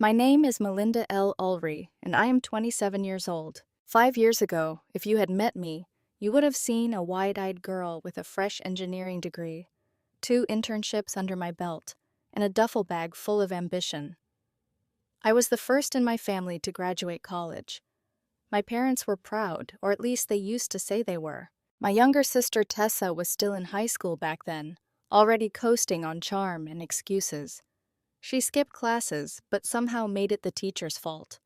My name is Melinda L. Ulrey, and I am 27 years old. 5 years ago, if you had met me, you would have seen a wide-eyed girl with a fresh engineering degree, 2 internships under my belt, and a duffel bag full of ambition. I was the first in my family to graduate college. My parents were proud, or at least they used to say they were. My younger sister Tessa was still in high school back then, already coasting on charm and excuses. She skipped classes, but somehow made it the teacher's fault.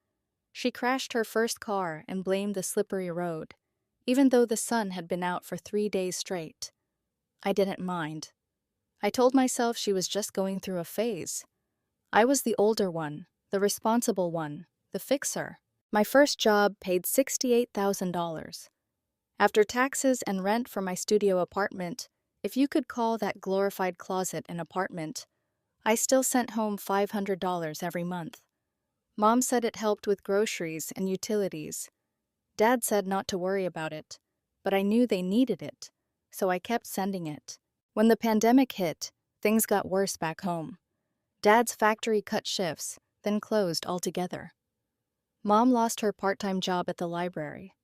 She crashed her first car and blamed the slippery road, even though the sun had been out for 3 days straight. I didn't mind. I told myself she was just going through a phase. I was the older one, the responsible one, the fixer. My first job paid $68,000. After taxes and rent for my studio apartment, if you could call that glorified closet an apartment, I still sent home $500 every month. Mom said it helped with groceries and utilities. Dad said not to worry about it, but I knew they needed it, so I kept sending it. When the pandemic hit, things got worse back home. Dad's factory cut shifts, then closed altogether. Mom lost her part-time job at the library.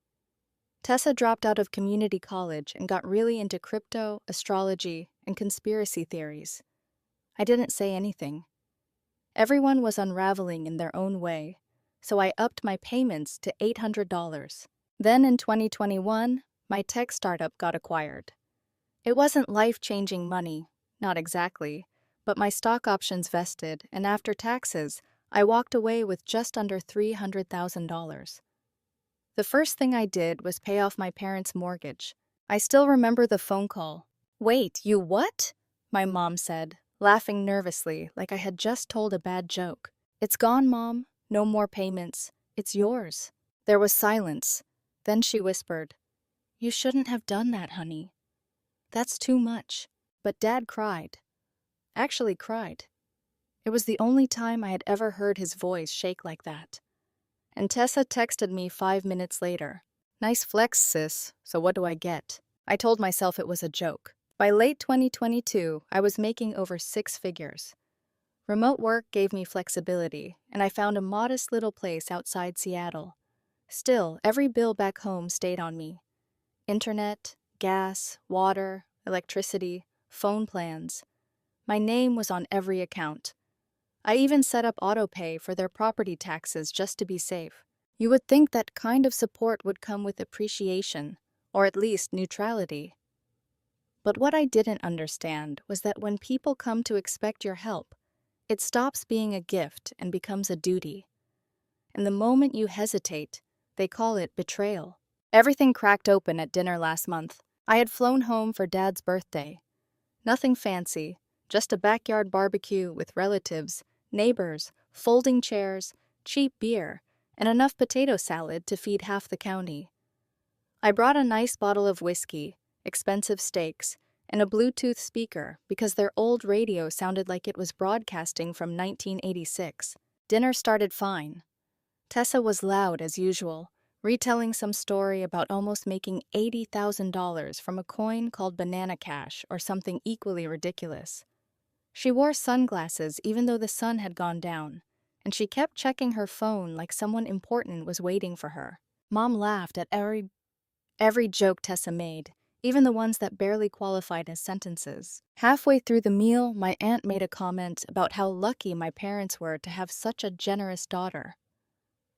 Tessa dropped out of community college and got really into crypto, astrology, and conspiracy theories. I didn't say anything. Everyone was unraveling in their own way, so I upped my payments to $800. Then in 2021, my tech startup got acquired. It wasn't life-changing money, not exactly, but my stock options vested, and after taxes, I walked away with just under $300,000. The first thing I did was pay off my parents' mortgage. I still remember the phone call. "Wait, you what?" my mom said, laughing nervously like I had just told a bad joke. "It's gone, Mom. No more payments. It's yours." There was silence. Then she whispered, "You shouldn't have done that, honey. That's too much." But Dad cried. Actually cried. It was the only time I had ever heard his voice shake like that. And Tessa texted me 5 minutes later. "Nice flex, sis. So what do I get?" I told myself it was a joke. By late 2022, I was making over 6 figures. Remote work gave me flexibility, and I found a modest little place outside Seattle. Still, every bill back home stayed on me. Internet, gas, water, electricity, phone plans. My name was on every account. I even set up autopay for their property taxes just to be safe. You would think that kind of support would come with appreciation, or at least neutrality. But what I didn't understand was that when people come to expect your help, it stops being a gift and becomes a duty. And the moment you hesitate, they call it betrayal. Everything cracked open at dinner last month. I had flown home for Dad's birthday. Nothing fancy, just a backyard barbecue with relatives, neighbors, folding chairs, cheap beer, and enough potato salad to feed half the county. I brought a nice bottle of whiskey, expensive steaks, and a Bluetooth speaker because their old radio sounded like it was broadcasting from 1986. Dinner started fine. Tessa was loud as usual, retelling some story about almost making $80,000 from a coin called banana cash or something equally ridiculous. She wore sunglasses even though the sun had gone down, and she kept checking her phone like someone important was waiting for her. Mom laughed at every joke Tessa made, even the ones that barely qualified as sentences. Halfway through the meal, my aunt made a comment about how lucky my parents were to have such a generous daughter.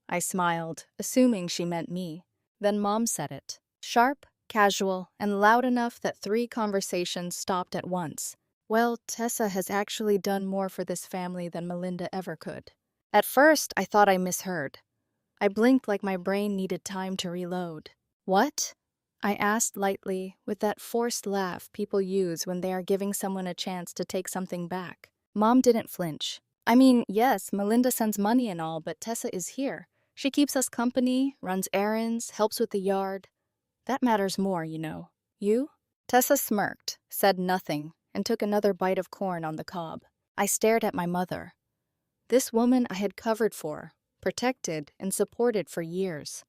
I smiled, assuming she meant me. Then Mom said it. Sharp, casual, and loud enough that 3 conversations stopped at once. "Well, Tessa has actually done more for this family than Melinda ever could." At first, I thought I misheard. I blinked like my brain needed time to reload. "What?" I asked lightly, with that forced laugh people use when they are giving someone a chance to take something back. Mom didn't flinch. "I mean, yes, Melinda sends money and all, but Tessa is here. She keeps us company, runs errands, helps with the yard. That matters more, you know. You?" Tessa smirked, said nothing, and took another bite of corn on the cob. I stared at my mother. This woman I had covered for, protected, and supported for years.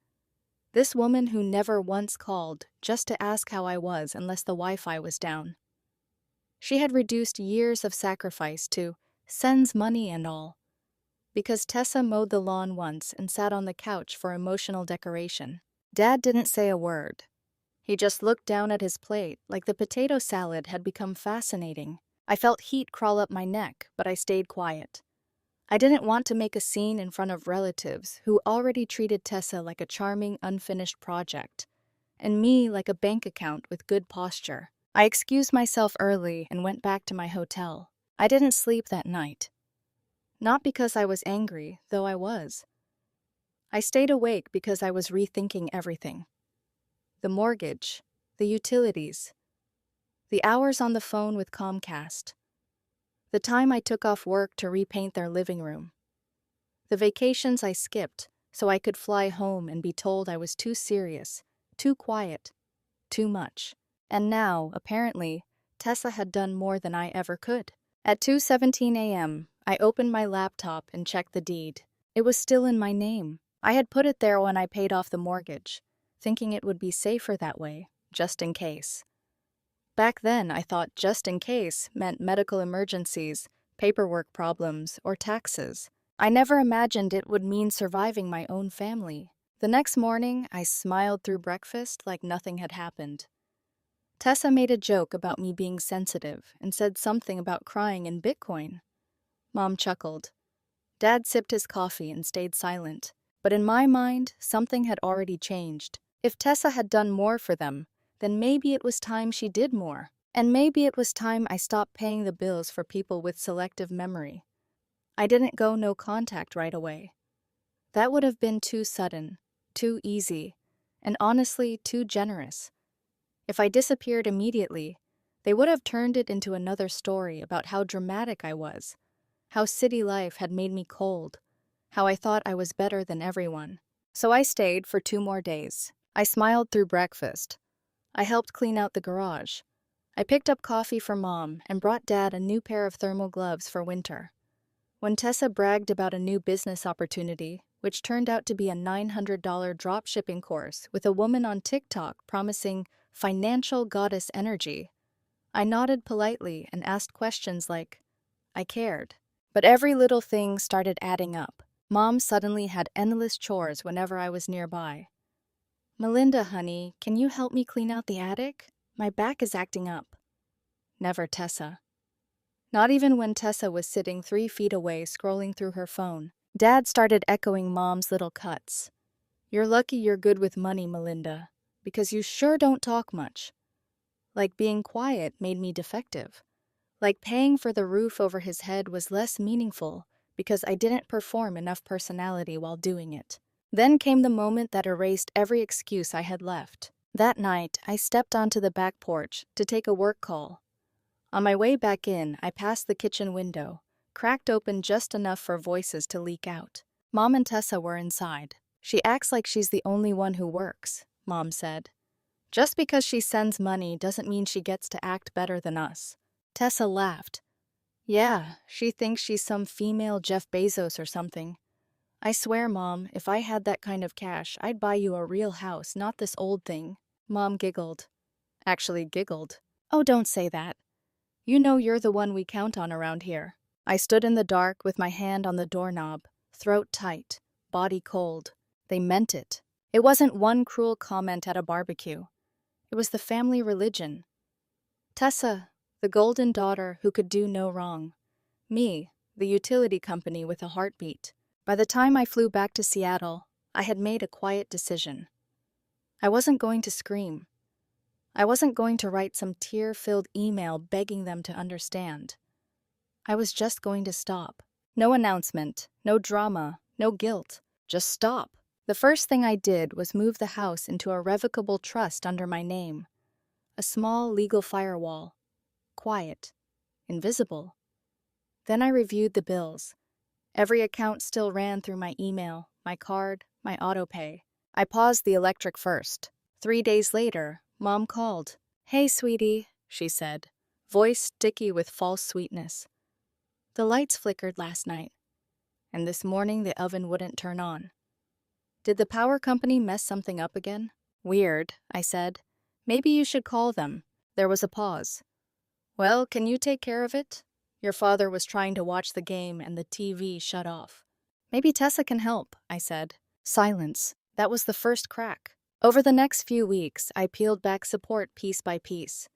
This woman who never once called just to ask how I was unless the Wi-Fi was down. She had reduced years of sacrifice to sends money and all. Because Tessa mowed the lawn once and sat on the couch for emotional decoration. Dad didn't say a word. He just looked down at his plate like the potato salad had become fascinating. I felt heat crawl up my neck, but I stayed quiet. I didn't want to make a scene in front of relatives who already treated Tessa like a charming, unfinished project, and me like a bank account with good posture. I excused myself early and went back to my hotel. I didn't sleep that night. Not because I was angry, though I was. I stayed awake because I was rethinking everything. The mortgage, the utilities, the hours on the phone with Comcast, the time I took off work to repaint their living room, the vacations I skipped so I could fly home and be told I was too serious, too quiet, too much. And now, apparently, Tessa had done more than I ever could. At 2:17 a.m., I opened my laptop and checked the deed. It was still in my name. I had put it there when I paid off the mortgage, thinking it would be safer that way, just in case. Back then, I thought just in case meant medical emergencies, paperwork problems, or taxes. I never imagined it would mean surviving my own family. The next morning, I smiled through breakfast like nothing had happened. Tessa made a joke about me being sensitive and said something about crying in Bitcoin. Mom chuckled. Dad sipped his coffee and stayed silent. But in my mind, something had already changed. If Tessa had done more for them, then maybe it was time she did more. And maybe it was time I stopped paying the bills for people with selective memory. I didn't go no contact right away. That would have been too sudden, too easy, and honestly too generous. If I disappeared immediately, they would have turned it into another story about how dramatic I was, how city life had made me cold, how I thought I was better than everyone. So I stayed for 2 more days. I smiled through breakfast. I helped clean out the garage. I picked up coffee for Mom and brought Dad a new pair of thermal gloves for winter. When Tessa bragged about a new business opportunity, which turned out to be a $900 drop shipping course with a woman on TikTok promising financial goddess energy, I nodded politely and asked questions like, I cared. But every little thing started adding up. Mom suddenly had endless chores whenever I was nearby. Melinda, honey, can you help me clean out the attic? My back is acting up. Never Tessa. Not even when Tessa was sitting 3 feet away scrolling through her phone. Dad started echoing Mom's little cuts. You're lucky you're good with money, Melinda, because you sure don't talk much. Like being quiet made me defective. Like paying for the roof over his head was less meaningful because I didn't perform enough personality while doing it. Then came the moment that erased every excuse I had left. That night, I stepped onto the back porch to take a work call. On my way back in, I passed the kitchen window, cracked open just enough for voices to leak out. Mom and Tessa were inside. She acts like she's the only one who works, Mom said. Just because she sends money doesn't mean she gets to act better than us. Tessa laughed. Yeah, she thinks she's some female Jeff Bezos or something. I swear, Mom, if I had that kind of cash, I'd buy you a real house, not this old thing. Mom giggled. Actually giggled. Oh, don't say that. You know you're the one we count on around here. I stood in the dark with my hand on the doorknob, throat tight, body cold. They meant it. It wasn't one cruel comment at a barbecue. It was the family religion. Tessa, the golden daughter who could do no wrong. Me, the utility company with a heartbeat. By the time I flew back to Seattle, I had made a quiet decision. I wasn't going to scream. I wasn't going to write some tear-filled email begging them to understand. I was just going to stop. No announcement, no drama, no guilt. Just stop. The first thing I did was move the house into a revocable trust under my name. A small legal firewall. Quiet. Invisible. Then I reviewed the bills. Every account still ran through my email, my card, my autopay. I paused the electric first. 3 days later, Mom called. Hey, sweetie, she said, voice sticky with false sweetness. The lights flickered last night, and this morning the oven wouldn't turn on. Did the power company mess something up again? Weird, I said. Maybe you should call them. There was a pause. Well, can you take care of it? Your father was trying to watch the game and the TV shut off. Maybe Tessa can help, I said. Silence. That was the first crack. Over the next few weeks, I peeled back support piece by piece.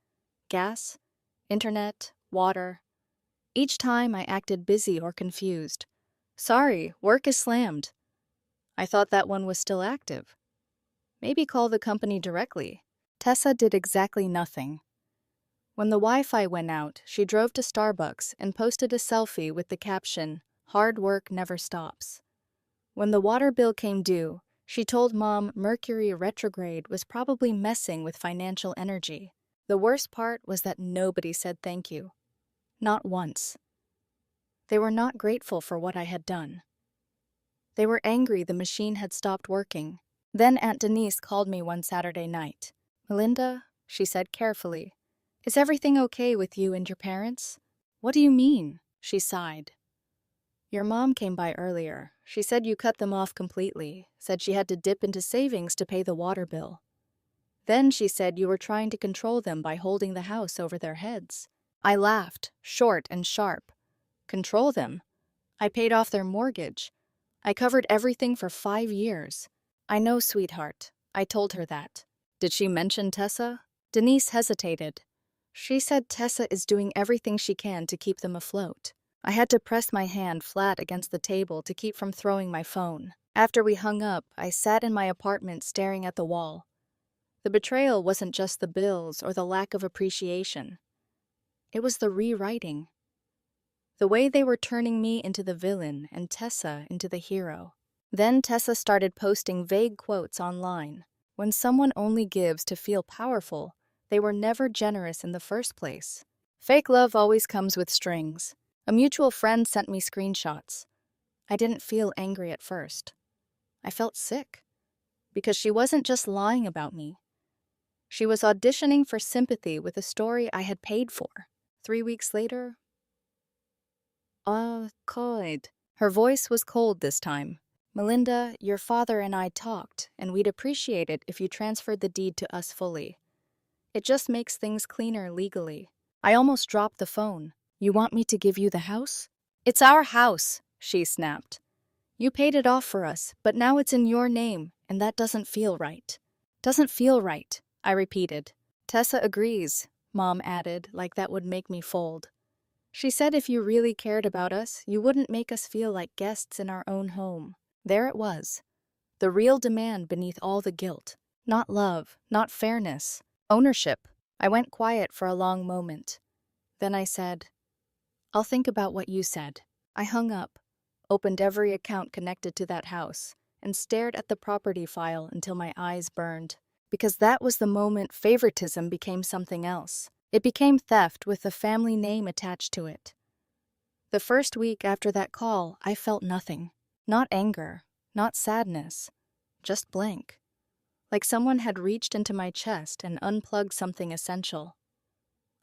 Gas, internet, water. Each time I acted busy or confused. Sorry, work is slammed. I thought that one was still active. Maybe call the company directly. Tessa did exactly nothing. When the Wi-Fi went out, she drove to Starbucks and posted a selfie with the caption, "Hard work never stops." When the water bill came due, she told Mom Mercury retrograde was probably messing with financial energy. The worst part was that nobody said thank you. Not once. They were not grateful for what I had done. They were angry the machine had stopped working. Then Aunt Denise called me one Saturday night. "Melinda," she said carefully, "is everything okay with you and your parents?" "What do you mean?" She sighed. "Your mom came by earlier. She said you cut them off completely, said she had to dip into savings to pay the water bill. Then she said you were trying to control them by holding the house over their heads." I laughed, short and sharp. Control them? I paid off their mortgage. I covered everything for 5 years. "I know, sweetheart." I told her that. "Did she mention Tessa?" Denise hesitated. "She said Tessa is doing everything she can to keep them afloat." I had to press my hand flat against the table to keep from throwing my phone. After we hung up, I sat in my apartment staring at the wall. The betrayal wasn't just the bills or the lack of appreciation. It was the rewriting. The way they were turning me into the villain and Tessa into the hero. Then Tessa started posting vague quotes online. When someone only gives to feel powerful, they were never generous in the first place. Fake love always comes with strings. A mutual friend sent me screenshots. I didn't feel angry at first. I felt sick. Because she wasn't just lying about me. She was auditioning for sympathy with a story I had paid for. 3 weeks later, cold. Her voice was cold this time. "Melinda, your father and I talked, and we'd appreciate it if you transferred the deed to us fully. It just makes things cleaner legally." I almost dropped the phone. "You want me to give you the house?" "It's our house," she snapped. "You paid it off for us, but now it's in your name, and that doesn't feel right." "Doesn't feel right," I repeated. "Tessa agrees," Mom added, like that would make me fold. "She said if you really cared about us, you wouldn't make us feel like guests in our own home." There it was. The real demand beneath all the guilt. Not love, not fairness. Ownership. I went quiet for a long moment. Then I said, "I'll think about what you said." I hung up, opened every account connected to that house, and stared at the property file until my eyes burned. Because that was the moment favoritism became something else. It became theft with the family name attached to it. The first week after that call, I felt nothing. Not anger, not sadness, just blank. Like someone had reached into my chest and unplugged something essential.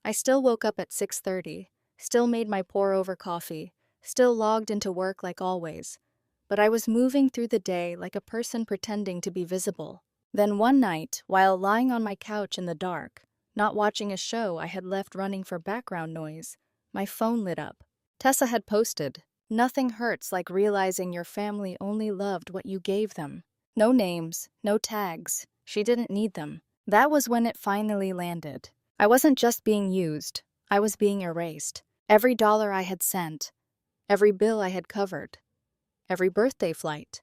I still woke up at 6:30, still made my pour-over coffee, still logged into work like always, but I was moving through the day like a person pretending to be visible. Then one night, while lying on my couch in the dark, not watching a show I had left running for background noise, my phone lit up. Tessa had posted, "Nothing hurts like realizing your family only loved what you gave them." No names, no tags. She didn't need them. That was when it finally landed. I wasn't just being used. I was being erased. Every dollar I had sent, every bill I had covered, every birthday flight,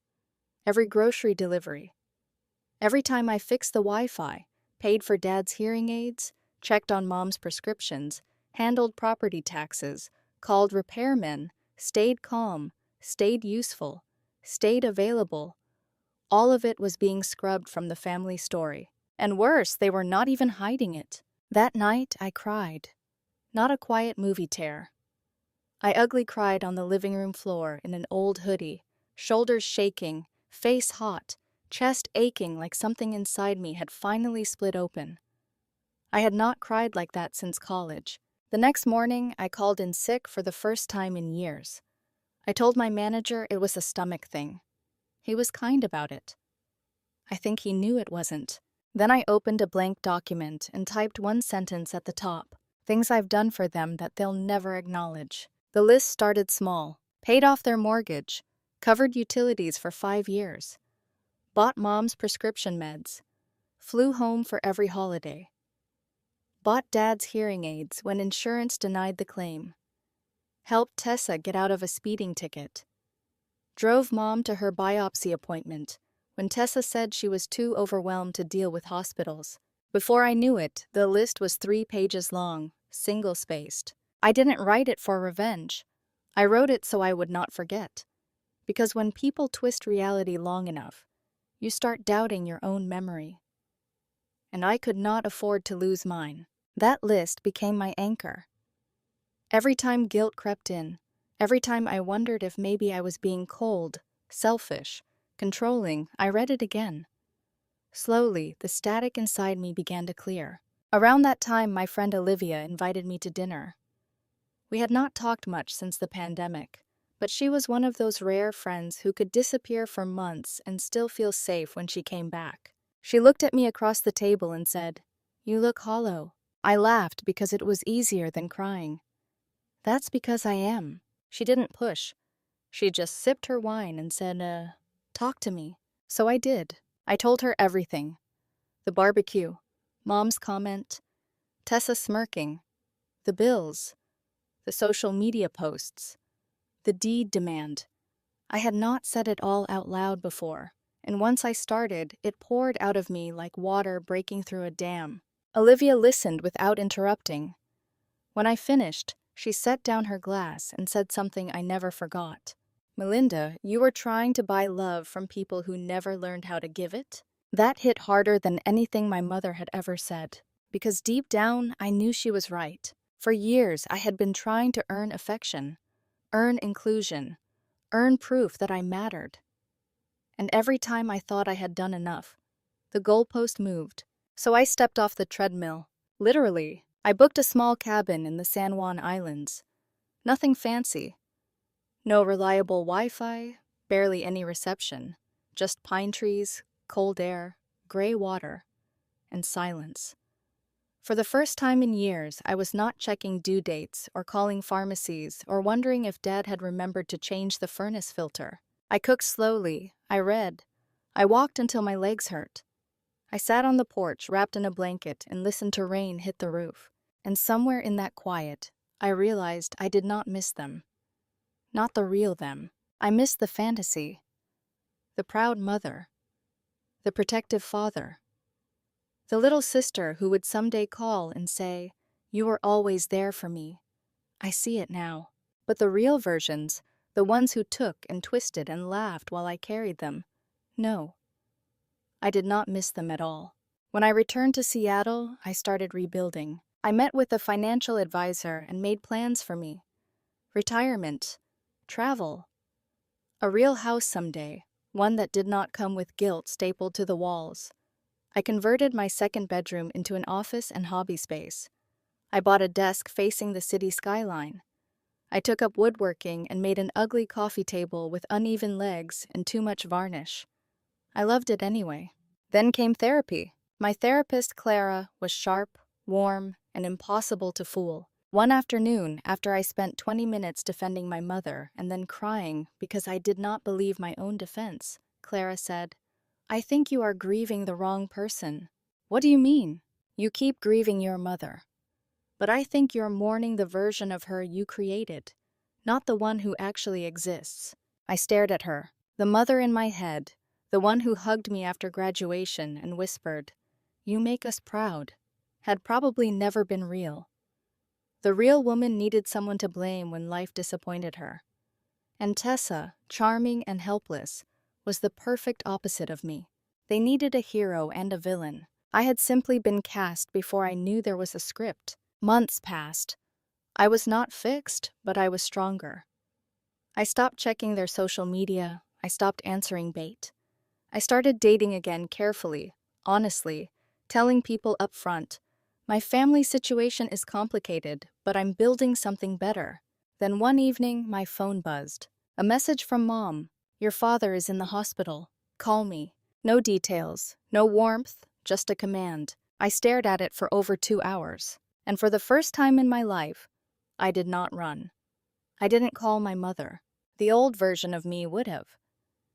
every grocery delivery. Every time I fixed the Wi-Fi, paid for Dad's hearing aids, checked on Mom's prescriptions, handled property taxes, called repairmen, stayed calm, stayed useful, stayed available, all of it was being scrubbed from the family story. And worse, they were not even hiding it. That night, I cried. Not a quiet movie tear. I ugly cried on the living room floor in an old hoodie, shoulders shaking, face hot, chest aching like something inside me had finally split open. I had not cried like that since college. The next morning, I called in sick for the first time in years. I told my manager it was a stomach thing. He was kind about it. I think he knew it wasn't. Then I opened a blank document and typed one sentence at the top. Things I've done for them that they'll never acknowledge. The list started small. Paid off their mortgage, covered utilities for 5 years, bought mom's prescription meds, flew home for every holiday, bought dad's hearing aids when insurance denied the claim, helped Tessa get out of a speeding ticket, drove mom to her biopsy appointment when Tessa said she was too overwhelmed to deal with hospitals. Before I knew it, the list was 3 pages long, single-spaced. I didn't write it for revenge. I wrote it so I would not forget. Because when people twist reality long enough, you start doubting your own memory. And I could not afford to lose mine. That list became my anchor. Every time guilt crept in, every time I wondered if maybe I was being cold, selfish, controlling, I read it again. Slowly, the static inside me began to clear. Around that time, my friend Olivia invited me to dinner. We had not talked much since the pandemic, but she was one of those rare friends who could disappear for months and still feel safe when she came back. She looked at me across the table and said, "You look hollow." I laughed because it was easier than crying. "That's because I am." She didn't push. She just sipped her wine and said, "Talk to me." So I did. I told her everything. The barbecue, mom's comment, Tessa smirking, the bills, the social media posts, the deed demand. I had not said it all out loud before, and once I started, it poured out of me like water breaking through a dam. Olivia listened without interrupting. When I finished, she set down her glass and said something I never forgot. "Melinda, you were trying to buy love from people who never learned how to give it?" That hit harder than anything my mother had ever said, because deep down, I knew she was right. For years, I had been trying to earn affection, earn inclusion, earn proof that I mattered. And every time I thought I had done enough, the goalpost moved. So I stepped off the treadmill. Literally, I booked a small cabin in the San Juan Islands. Nothing fancy. No reliable Wi-Fi, barely any reception. Just pine trees, cold air, gray water, and silence. For the first time in years, I was not checking due dates or calling pharmacies or wondering if Dad had remembered to change the furnace filter. I cooked slowly. I read. I walked until my legs hurt. I sat on the porch, wrapped in a blanket, and listened to rain hit the roof. And somewhere in that quiet, I realized I did not miss them. Not the real them. I missed the fantasy. The proud mother. The protective father. The little sister who would someday call and say, "You were always there for me." I see it now. But the real versions, the ones who took and twisted and laughed while I carried them, no. I did not miss them at all. When I returned to Seattle, I started rebuilding. I met with a financial advisor and made plans for me. Retirement. Travel. A real house someday, one that did not come with guilt stapled to the walls. I converted my second bedroom into an office and hobby space. I bought a desk facing the city skyline. I took up woodworking and made an ugly coffee table with uneven legs and too much varnish. I loved it anyway. Then came therapy. My therapist, Clara, was sharp, warm, and impossible to fool. One afternoon, after I spent 20 minutes defending my mother and then crying because I did not believe my own defense, Clara said, "I think you are grieving the wrong person." "What do you mean?" "You keep grieving your mother. But I think you're mourning the version of her you created, not the one who actually exists." I stared at her, the mother in my head, the one who hugged me after graduation and whispered, "You make us proud," had probably never been real. The real woman needed someone to blame when life disappointed her. And Tessa, charming and helpless, was the perfect opposite of me. They needed a hero and a villain. I had simply been cast before I knew there was a script. Months passed. I was not fixed, but I was stronger. I stopped checking their social media. I stopped answering bait. I started dating again carefully, honestly, telling people up front, "My family situation is complicated, but I'm building something better." Then one evening, my phone buzzed. A message from Mom. "Your father is in the hospital. Call me." No details, no warmth, just a command. I stared at it for over 2 hours. And for the first time in my life, I did not run. I didn't call my mother. The old version of me would have.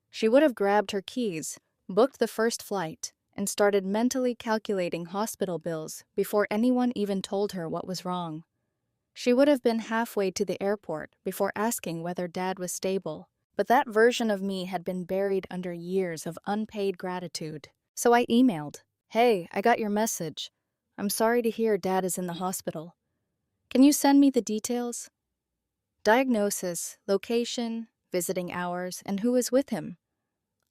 She would have grabbed her keys, booked the first flight, and started mentally calculating hospital bills before anyone even told her what was wrong. She would have been halfway to the airport before asking whether Dad was stable. But that version of me had been buried under years of unpaid gratitude. So I emailed, "Hey, I got your message. I'm sorry to hear Dad is in the hospital. Can you send me the details? Diagnosis, location, visiting hours, and who is with him.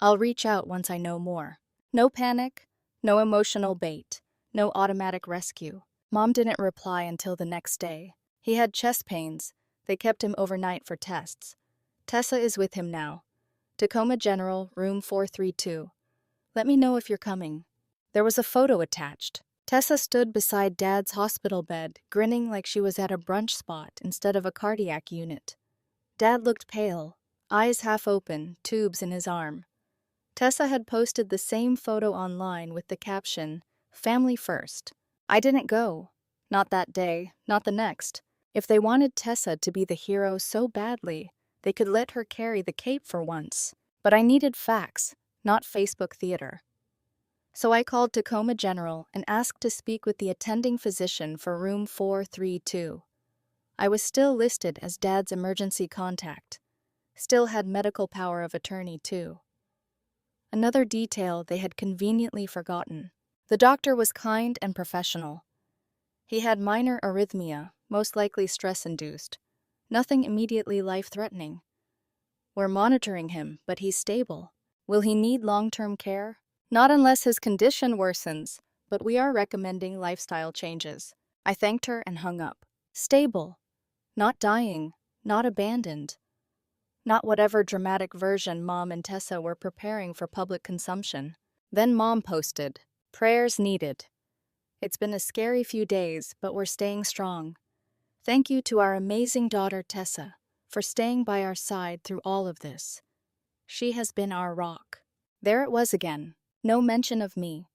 I'll reach out once I know more." No panic, no emotional bait, no automatic rescue. Mom didn't reply until the next day. He had chest pains. They kept him overnight for tests. Tessa is with him now. Tacoma General, room 432. Let me know if you're coming. There was a photo attached. Tessa stood beside Dad's hospital bed, grinning like she was at a brunch spot instead of a cardiac unit. Dad looked pale, eyes half open, tubes in his arm. Tessa had posted the same photo online with the caption, "Family first." I didn't go. Not that day, not the next. If they wanted Tessa to be the hero so badly, they could let her carry the cape for once. But I needed facts, not Facebook theater. So I called Tacoma General and asked to speak with the attending physician for room 432. I was still listed as Dad's emergency contact. Still had medical power of attorney, too. Another detail they had conveniently forgotten. The doctor was kind and professional. He had minor arrhythmia, most likely stress-induced. Nothing immediately life-threatening. We're monitoring him, but he's stable. Will he need long-term care? Not unless his condition worsens, but we are recommending lifestyle changes. I thanked her and hung up. Stable. Not dying. Not abandoned. Not whatever dramatic version Mom and Tessa were preparing for public consumption. Then Mom posted, "Prayers needed. It's been a scary few days, but we're staying strong. Thank you to our amazing daughter Tessa for staying by our side through all of this. She has been our rock." There it was again. No mention of me.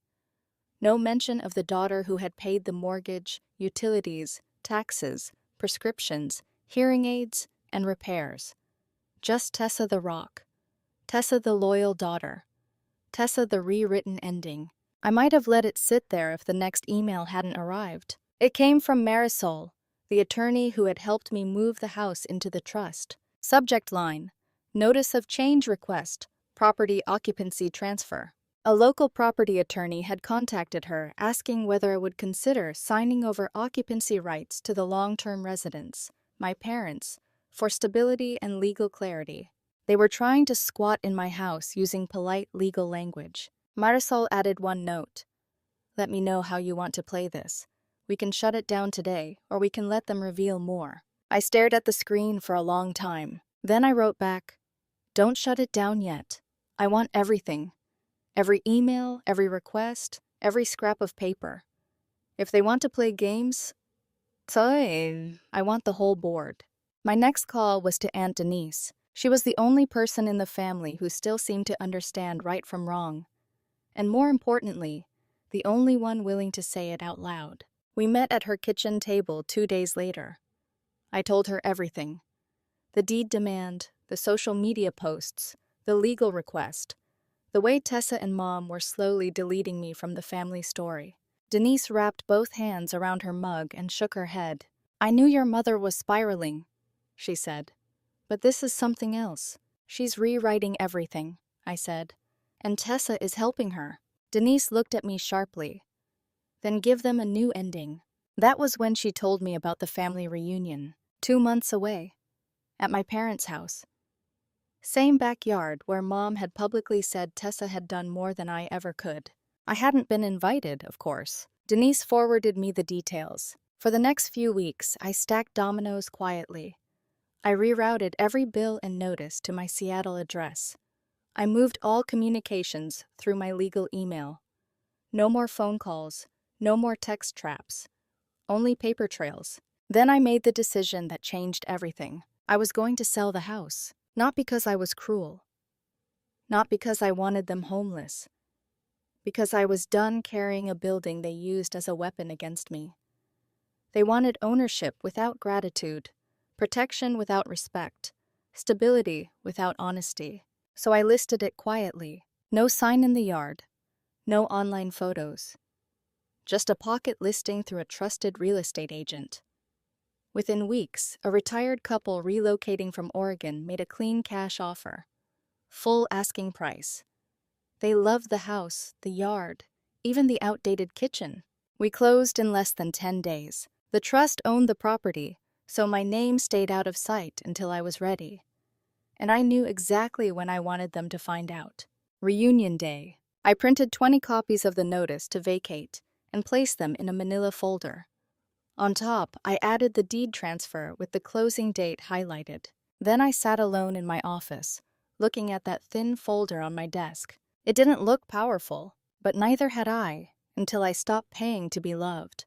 No mention of the daughter who had paid the mortgage, utilities, taxes, prescriptions, hearing aids, and repairs. Just Tessa the rock. Tessa the loyal daughter. Tessa the rewritten ending. I might have let it sit there if the next email hadn't arrived. It came from Marisol, the attorney who had helped me move the house into the trust. Subject line: Notice of change request, property occupancy transfer. A local property attorney had contacted her asking whether I would consider signing over occupancy rights to the long-term residents, my parents, for stability and legal clarity. They were trying to squat in my house using polite legal language. Marisol added one note: "Let me know how you want to play this. We can shut it down today, or we can let them reveal more." I stared at the screen for a long time. Then I wrote back, "Don't shut it down yet. I want everything. Every email, every request, every scrap of paper. If they want to play games, I want the whole board." My next call was to Aunt Denise. She was the only person in the family who still seemed to understand right from wrong. And more importantly, the only one willing to say it out loud. We met at her kitchen table 2 days later. I told her everything. The deed demand, the social media posts, the legal request, the way Tessa and Mom were slowly deleting me from the family story. Denise wrapped both hands around her mug and shook her head. "I knew your mother was spiraling," she said. "But this is something else. She's rewriting everything," I said. "And Tessa is helping her." Denise looked at me sharply. "Then give them a new ending." That was when she told me about the family reunion, 2 months away, at my parents' house. Same backyard where Mom had publicly said Tessa had done more than I ever could. I hadn't been invited, of course. Denise forwarded me the details. For the next few weeks, I stacked dominoes quietly. I rerouted every bill and notice to my Seattle address. I moved all communications through my legal email. No more phone calls, no more text traps, only paper trails. Then I made the decision that changed everything. I was going to sell the house, not because I was cruel, not because I wanted them homeless, because I was done carrying a building they used as a weapon against me. They wanted ownership without gratitude, protection without respect, stability without honesty. So I listed it quietly. No sign in the yard, no online photos, just a pocket listing through a trusted real estate agent. Within weeks, a retired couple relocating from Oregon made a clean cash offer. Full asking price. They loved the house, the yard, even the outdated kitchen. We closed in less than 10 days. The trust owned the property, so my name stayed out of sight until I was ready. And I knew exactly when I wanted them to find out. Reunion day. I printed 20 copies of the notice to vacate and placed them in a manila folder. On top, I added the deed transfer with the closing date highlighted. Then I sat alone in my office, looking at that thin folder on my desk. It didn't look powerful, but neither had I, until I stopped paying to be loved.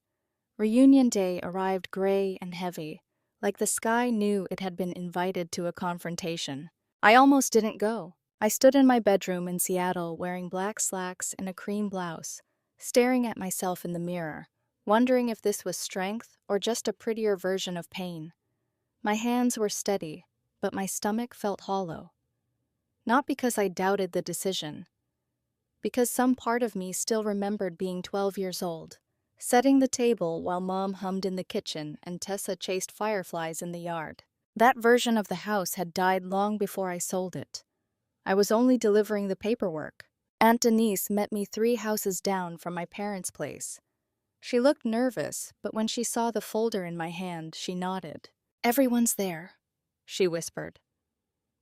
Reunion day arrived gray and heavy, like the sky knew it had been invited to a confrontation. I almost didn't go. I stood in my bedroom in Seattle wearing black slacks and a cream blouse, staring at myself in the mirror, wondering if this was strength or just a prettier version of pain. My hands were steady, but my stomach felt hollow. Not because I doubted the decision, because some part of me still remembered being 12 years old, setting the table while Mom hummed in the kitchen and Tessa chased fireflies in the yard. That version of the house had died long before I sold it. I was only delivering the paperwork. Aunt Denise met me 3 houses down from my parents' place. She looked nervous, but when she saw the folder in my hand, she nodded. "Everyone's there," she whispered.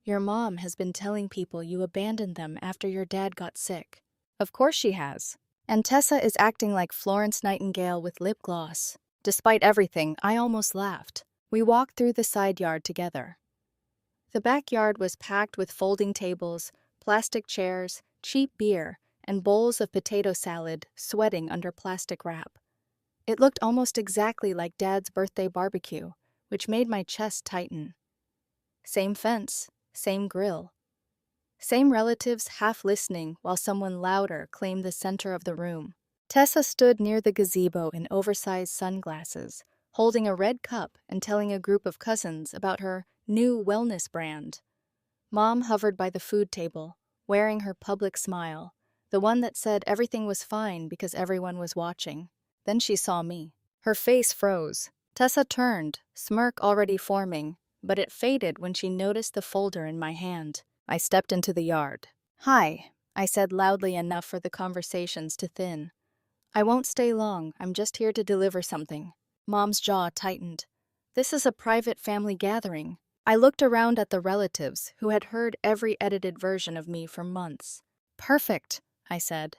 "Your mom has been telling people you abandoned them after your dad got sick." Of course she has. And Tessa is acting like Florence Nightingale with lip gloss. Despite everything, I almost laughed. We walked through the side yard together. The backyard was packed with folding tables, plastic chairs, cheap beer, and bowls of potato salad sweating under plastic wrap. It looked almost exactly like Dad's birthday barbecue, which made my chest tighten. Same fence, same grill. Same relatives half listening while someone louder claimed the center of the room. Tessa stood near the gazebo in oversized sunglasses, holding a red cup and telling a group of cousins about her new wellness brand. Mom hovered by the food table, wearing her public smile, the one that said everything was fine because everyone was watching. Then she saw me. Her face froze. Tessa turned, smirk already forming, but it faded when she noticed the folder in my hand. I stepped into the yard. "Hi," I said loudly enough for the conversations to thin. "I won't stay long, I'm just here to deliver something." Mom's jaw tightened. "This is a private family gathering." I looked around at the relatives who had heard every edited version of me for months. "Perfect," I said.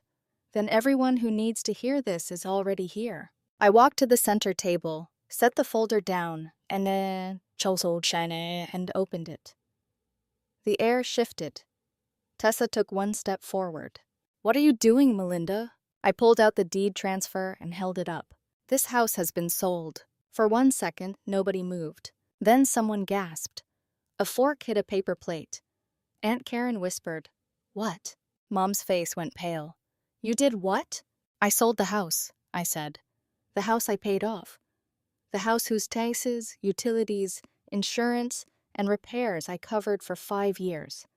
"Then everyone who needs to hear this is already here." I walked to the center table, set the folder down, and opened it. The air shifted. Tessa took one step forward. "What are you doing, Melinda?" I pulled out the deed transfer and held it up. "This house has been sold." For 1 second, nobody moved. Then someone gasped. A fork hit a paper plate. Aunt Karen whispered, "What?" Mom's face went pale. "You did what?" "I sold the house," I said. "The house I paid off. The house whose taxes, utilities, insurance, and repairs I covered for 5 years.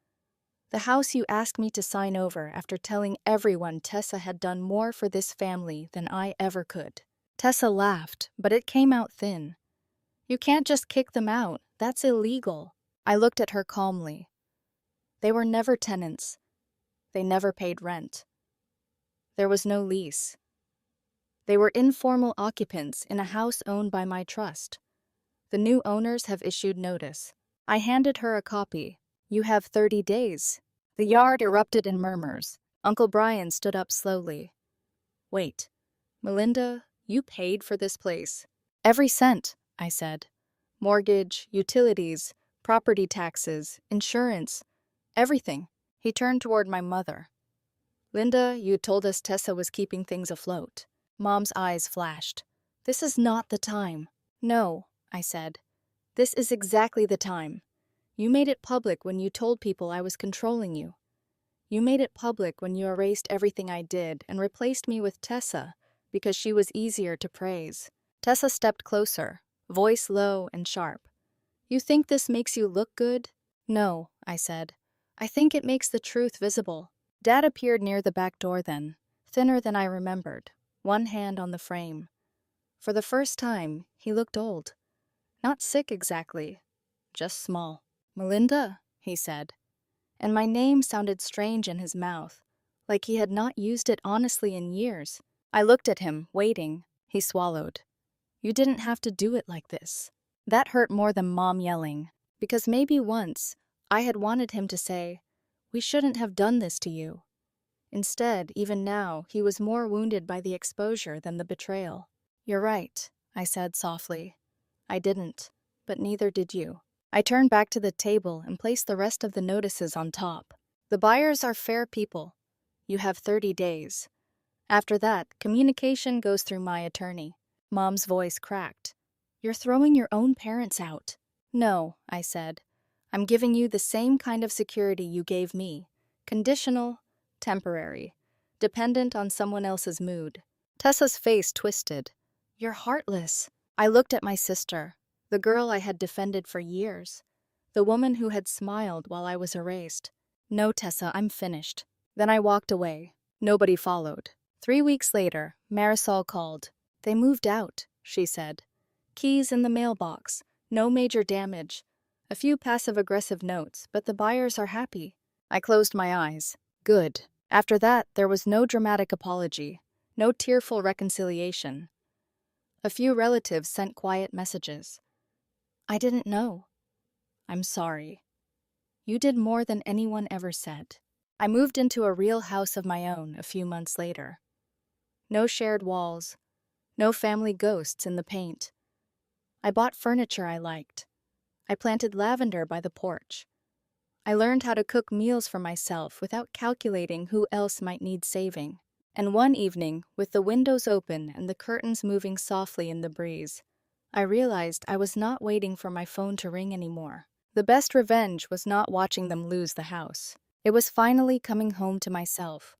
The house you asked me to sign over after telling everyone Tessa had done more for this family than I ever could." Tessa laughed, but it came out thin. "You can't just kick them out. That's illegal." I looked at her calmly. They were never tenants. They never paid rent. There was no lease. They were informal occupants in a house owned by my trust. The new owners have issued notice. I handed her a copy. "You have 30 days. The yard erupted in murmurs. Uncle Brian stood up slowly. "Wait, Melinda, you paid for this place." "Every cent," I said. "Mortgage, utilities, property taxes, insurance, everything." He turned toward my mother. "Linda, you told us Tessa was keeping things afloat." Mom's eyes flashed. "This is not the time." "No," I said. "This is exactly the time. You made it public when you told people I was controlling you. You made it public when you erased everything I did and replaced me with Tessa because she was easier to praise." Tessa stepped closer, voice low and sharp. "You think this makes you look good?" "No," I said. I think it makes the truth visible. Dad appeared near the back door then, thinner than I remembered, one hand on the frame. For the first time, he looked old. Not sick exactly, just small. "Melinda," he said, and my name sounded strange in his mouth, like he had not used it honestly in years. I looked at him, waiting. He swallowed. "You didn't have to do it like this." That hurt more than Mom yelling, because maybe once I had wanted him to say, "We shouldn't have done this to you." Instead, even now, he was more wounded by the exposure than the betrayal. "You're right," I said softly. "I didn't, but neither did you." I turned back to the table and placed the rest of the notices on top. "The buyers are fair people. You have 30 days. After that, communication goes through my attorney." Mom's voice cracked. "You're throwing your own parents out." "No," I said. "I'm giving you the same kind of security you gave me. Conditional, temporary, dependent on someone else's mood." Tessa's face twisted. "You're heartless." I looked at my sister, the girl I had defended for years, the woman who had smiled while I was erased. "No, Tessa, I'm finished." Then I walked away. Nobody followed. 3 weeks later, Marisol called. "They moved out," she said. "Keys in the mailbox. No major damage. A few passive-aggressive notes, but the buyers are happy." I closed my eyes. Good. After that, there was no dramatic apology, no tearful reconciliation. A few relatives sent quiet messages. "I didn't know." "I'm sorry." "You did more than anyone ever said." I moved into a real house of my own a few months later. No shared walls, no family ghosts in the paint. I bought furniture I liked. I planted lavender by the porch. I learned how to cook meals for myself without calculating who else might need saving. And one evening, with the windows open and the curtains moving softly in the breeze, I realized I was not waiting for my phone to ring anymore. The best revenge was not watching them lose the house. It was finally coming home to myself.